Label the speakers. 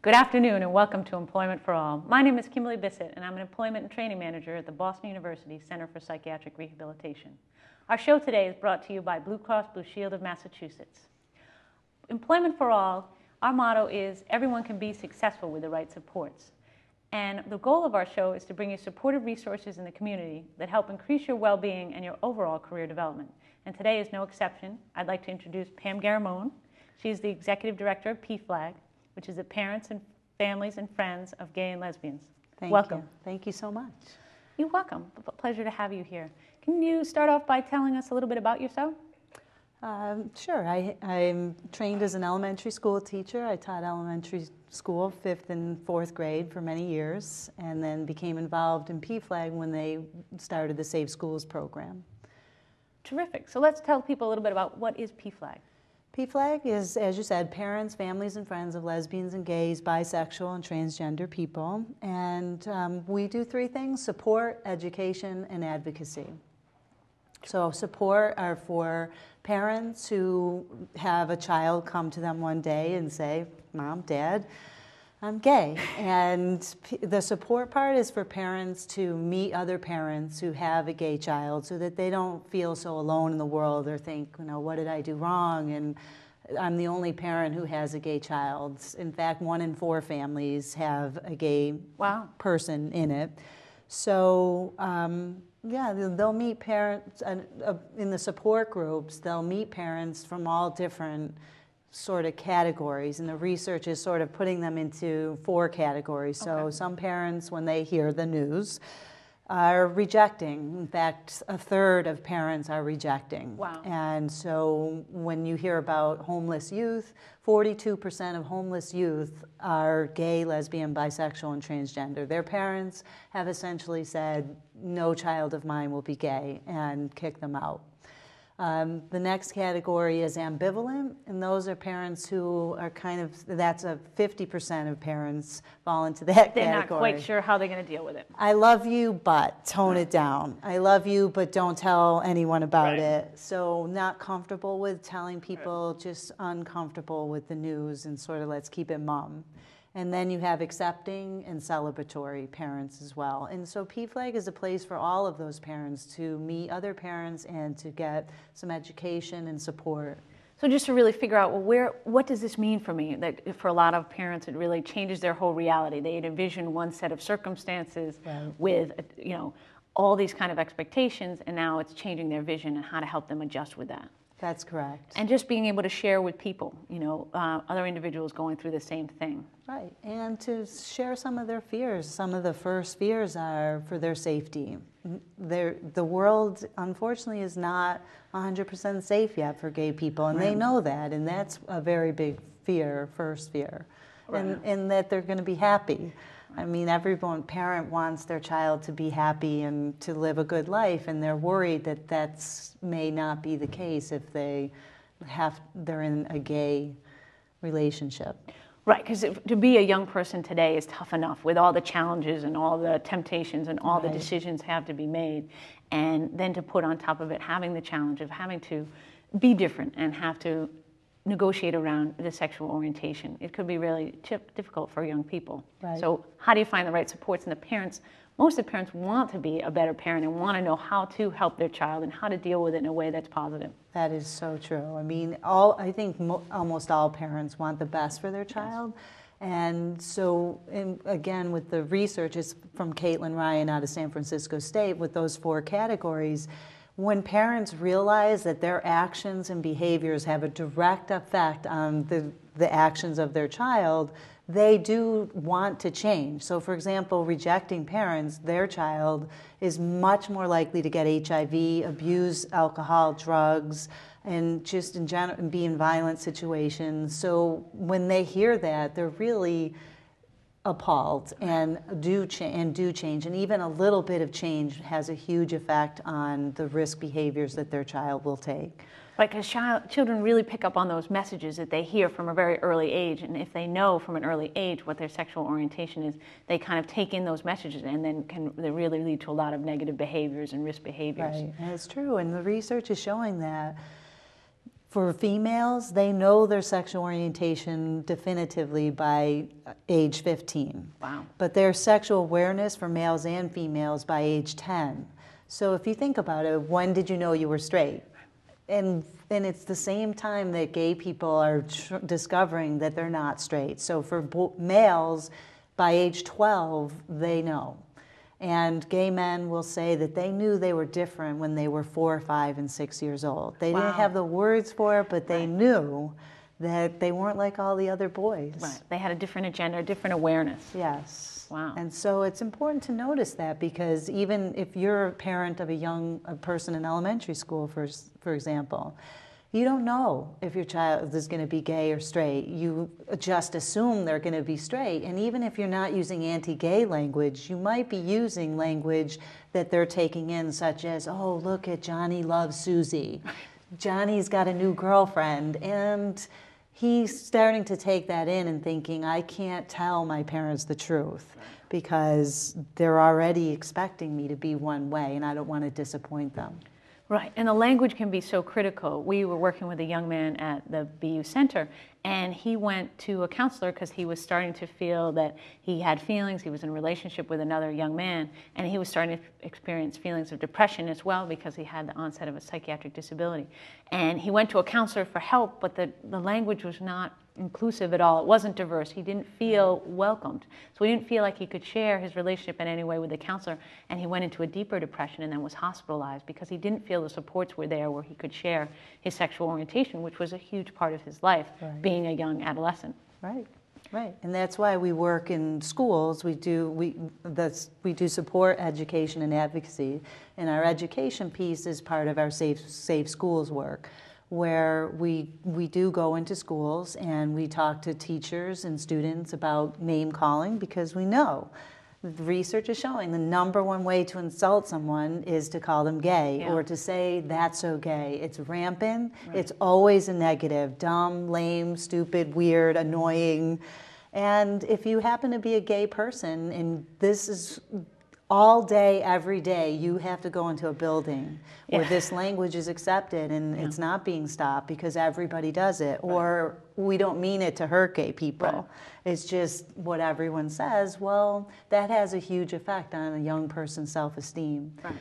Speaker 1: Good afternoon and welcome to Employment for All. My name is Kimberly Bissett and I'm an Employment and Training Manager at the Boston University Center for Psychiatric Rehabilitation. Our show today is brought to you by Blue Cross Blue Shield of Massachusetts. Employment for All, our motto is everyone can be successful with the right supports. And the goal of our show is to bring you supportive resources in the community that help increase your well-being and your overall career development. And today is no exception. I'd like to introduce Pam Garramone. She's the Executive Director of PFLAG, which is the Parents and Families and Friends of Gay and Lesbians. Welcome.
Speaker 2: Thank you so much.
Speaker 1: You're welcome. Pleasure to have you here. Can you start off by telling us a little bit about yourself?
Speaker 2: Sure. I'm trained as an elementary school teacher. I taught elementary school 5th and 4th grade for many years, and then became involved in PFLAG when they started the Safe Schools program.
Speaker 1: Terrific. So let's tell people a little bit about what is PFLAG.
Speaker 2: PFLAG is, as you said, Parents, Families, and Friends of Lesbians and Gays, Bisexual, and Transgender People. And we do 3 things: support, education, and advocacy. So support are for parents who have a child come to them one day and say, "Mom, Dad, I'm gay." And the support part is for parents to meet other parents who have a gay child so that they don't feel so alone in the world or think, what did I do wrong? And I'm the only parent who has a gay child. In fact, 1 in 4 families have a gay person in it. So, yeah, they'll meet parents, in the support groups, they'll meet parents from all different sort of categories, and the research is sort of putting them into 4 categories. So some parents, when they hear the news, are rejecting. In fact, 1/3 of parents are rejecting.
Speaker 1: Wow.
Speaker 2: And so when you hear about homeless youth, 42% of homeless youth are gay, lesbian, bisexual, and transgender. Their parents have essentially said, "No child of mine will be gay," and kick them out. The next category is ambivalent, and those are parents who are that's 50% of parents fall into that category.
Speaker 1: They're not quite sure how they're going to deal with it.
Speaker 2: I love you, but tone it down. I love you, but don't tell anyone about it. So not comfortable with telling people, just uncomfortable with the news, and sort of let's keep it mum. And then you have accepting and celebratory parents as well. And so PFLAG is a place for all of those parents to meet other parents and to get some education and support.
Speaker 1: So just to really figure out, well, what does this mean for me? That for a lot of parents, it really changes their whole reality. They had envisioned one set of circumstances with, all these kind of expectations, and now it's changing their vision and how to help them adjust with that.
Speaker 2: That's correct.
Speaker 1: And just being able to share with people, other individuals going through the same thing.
Speaker 2: Right, and to share some of their fears. Some of the first fears are for their safety. The world, unfortunately, is not 100% safe yet for gay people, and they know that, and that's a very big fear, first fear, and that they're going to be happy. I mean, parent wants their child to be happy and to live a good life, and they're worried that may not be the case if they're in a gay relationship.
Speaker 1: Right, because to be a young person today is tough enough with all the challenges and all the temptations and all the decisions have to be made, and then to put on top of it having the challenge of having to be different and have to negotiate around the sexual orientation. It could be really difficult for young people.
Speaker 2: Right.
Speaker 1: So how do you find the right supports? And the parents, most of the parents want to be a better parent and want to know how to help their child and how to deal with it in a way that's positive.
Speaker 2: That is so true. I mean, I think almost all parents want the best for their child. Yes. And so, again, with the research, it's from Caitlin Ryan out of San Francisco State, with those 4 categories, when parents realize that their actions and behaviors have a direct effect on the actions of their child, they do want to change. So, for example, rejecting parents, their child is much more likely to get HIV, abuse alcohol, drugs, and just in general be in violent situations. So when they hear that, they're really appalled and do change, and even a little bit of change has a huge effect on the risk behaviors that their child will take.
Speaker 1: Right, because children really pick up on those messages that they hear from a very early age, and if they know from an early age what their sexual orientation is, they kind of take in those messages, and then they really lead to a lot of negative behaviors and risk behaviors.
Speaker 2: Right, and it's true, and the research is showing that For females, they know their sexual orientation definitively by age 15.
Speaker 1: Wow.
Speaker 2: But their sexual awareness for males and females by age 10. So if you think about it, when did you know you were straight? And it's the same time that gay people are discovering that they're not straight. So for males, by age 12, they know. And gay men will say that they knew they were different when they were 4, 5, and 6 years old. They
Speaker 1: Wow.
Speaker 2: didn't have the words for it, but they
Speaker 1: Right.
Speaker 2: knew that they weren't like all the other boys.
Speaker 1: Right. They had a different agenda, a different awareness.
Speaker 2: Yes.
Speaker 1: Wow.
Speaker 2: And so it's important to notice that, because even if you're a parent of a person in elementary school, for example, you don't know if your child is going to be gay or straight. You just assume they're going to be straight. And even if you're not using anti-gay language, you might be using language that they're taking in, such as, oh, look at Johnny loves Susie. Johnny's got a new girlfriend. And he's starting to take that in and thinking, I can't tell my parents the truth because they're already expecting me to be one way, and I don't want to disappoint them.
Speaker 1: Right, and the language can be so critical. We were working with a young man at the BU Center, and he went to a counselor because he was starting to feel that he had feelings. He was in a relationship with another young man, and he was starting to experience feelings of depression as well because he had the onset of a psychiatric disability. And he went to a counselor for help, but the language was not inclusive at all. It wasn't diverse. He didn't feel welcomed. So he didn't feel like he could share his relationship in any way with the counselor, and he went into a deeper depression and then was hospitalized because he didn't feel the supports were there where he could share his sexual orientation, which was a huge part of his life,
Speaker 2: Right.
Speaker 1: being a young adolescent.
Speaker 2: Right, right. And that's why we work in schools. We do support education and advocacy, and our education piece is part of our safe schools work, where we do go into schools and we talk to teachers and students about name calling, because we know the research is showing the #1 way to insult someone is to call them gay,
Speaker 1: Yeah.
Speaker 2: or to say that's so gay. It's rampant.
Speaker 1: Right.
Speaker 2: It's always a negative: dumb, lame, stupid, weird, annoying. And if you happen to be a gay person, and this is all day, every day, you have to go into a building where
Speaker 1: Yeah.
Speaker 2: this language is accepted and
Speaker 1: Yeah.
Speaker 2: it's not being stopped because everybody does it. Or we don't mean it to hurt gay people.
Speaker 1: Right.
Speaker 2: It's just what everyone says. Well, that has a huge effect on a young person's self-esteem.
Speaker 1: Right.